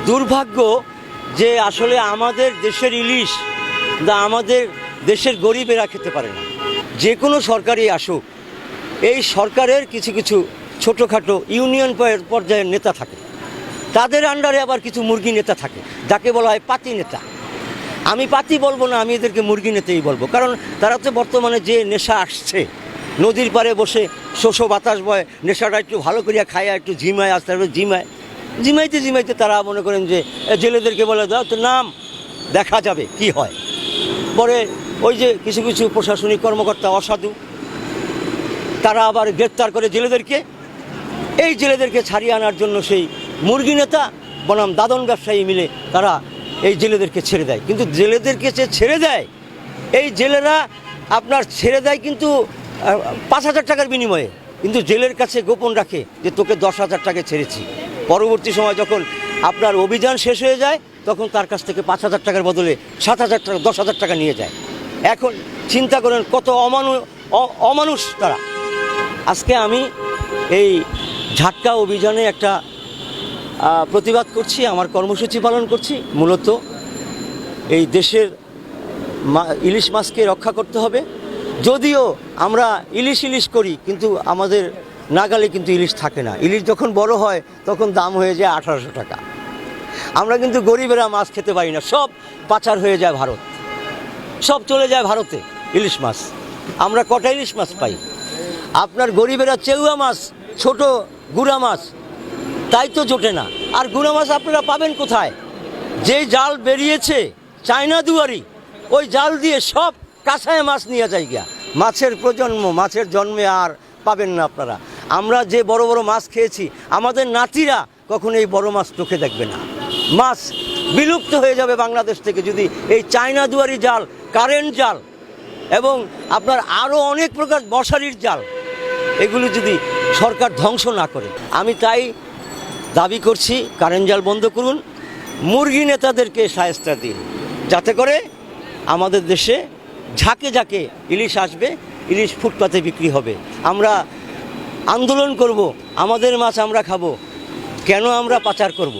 দুর্ভাগ্য যে আসলে আমাদের দেশের ইলিশ আমাদের দেশের গরিবেরা খেতে পারে না। যে কোনো সরকারই আসুক, এই সরকারের কিছু কিছু ছোটোখাটো ইউনিয়ন পর্যায়ের নেতা থাকে, তাদের আন্ডারে আবার কিছু মুরগি নেতা থাকে, যাকে বলা হয় পাতি নেতা। আমি পাতি বলবো না, আমি এদেরকে মুরগি নেতাই বলবো, কারণ তারা তো বর্তমানে যে নেশা আসছে, নদীর পাড়ে বসে শোষো বাতাস বয়, নেশাটা একটু ভালো করিয়া খায়, একটু ঝিমায়, আস্তে আস্তে জিমাইতে জিমাইতে তারা মনে করেন যে জেলেদেরকে বলে দাও তো নাম, দেখা যাবে কি হয়। পরে ওই যে কিছু কিছু প্রশাসনিক কর্মকর্তা অসাধু, তারা আবার গ্রেপ্তার করে জেলেদেরকে। এই জেলেদেরকে ছাড়িয়ে আনার জন্য সেই মুরগি নেতা বনাম দাদন ব্যবসায়ী মিলে তারা এই জেলেদেরকে ছেড়ে দেয়। কিন্তু জেলেদেরকে যে ছেড়ে দেয়, এই জেলেরা আপনার ছেড়ে দেয় কিন্তু 5,000 টাকার বিনিময়ে, কিন্তু জেলের কাছে গোপন রাখে যে তোকে 10,000 টাকায় ছেড়েছি। পরবর্তী সময় যখন আপনার অভিযান শেষ হয়ে যায়, তখন তার কাছ থেকে 5,000 টাকার বদলে 7,000 টাকা 10,000 টাকা নিয়ে যায়। এখন চিন্তা করেন কত অমানুষ তারা। আজকে আমি এই ঝাটকা অভিযানে একটা প্রতিবাদ করছি, আমার কর্মসূচি পালন করছি। মূলত এই দেশের ইলিশ মাছকে রক্ষা করতে হবে। যদিও আমরা ইলিশ করি, কিন্তু আমাদের নাগালে কিন্তু ইলিশ থাকে না। ইলিশ যখন বড় হয় তখন দাম হয়ে যায় 1800 টাকা। আমরা কিন্তু গরিবেরা মাছ খেতে পারি না, সব পাচার হয়ে যায় ভারত, সব চলে যায় ভারতে ইলিশ মাছ। আমরা কটা ইলিশ মাছ পাই? আপনার গরিবেরা চেউয়া মাছ, ছোট গুড়া মাছ, তাই তো জোটে না। আর গুড়া মাছ আপনারা পাবেন কোথায়? যে জাল বেরিয়েছে চায়না দুয়ারি, ওই জাল দিয়ে সব কাঁসায় মাছ নিয়ে যায় গিয়া। মাছের প্রজন্ম, মাছের জন্মে আর পাবেন না আপনারা। আমরা যে বড় বড় মাছ খেয়েছি, আমাদের নাতিরা কখন এই বড় মাছ চোখে দেখবে না। মাছ বিলুপ্ত হয়ে যাবে বাংলাদেশ থেকে যদি এই চায়না দুয়ারি জাল, কারেন্ট জাল এবং আপনার আরও অনেক প্রকার মশারির জাল, এগুলো যদি সরকার ধ্বংস না করে। আমি তাই দাবি করছি, কারেন্ট জাল বন্ধ করুন, মুরগি নেতাদেরকে শায়েস্তা দিন, যাতে করে আমাদের দেশে ঝাঁকে ঝাঁকে ইলিশ আসবে, ইলিশ ফুটপাতে বিক্রি হবে। আমরা আন্দোলন করব, আমাদের মাছ আমরা খাবো, কেন আমরা পাচার করব?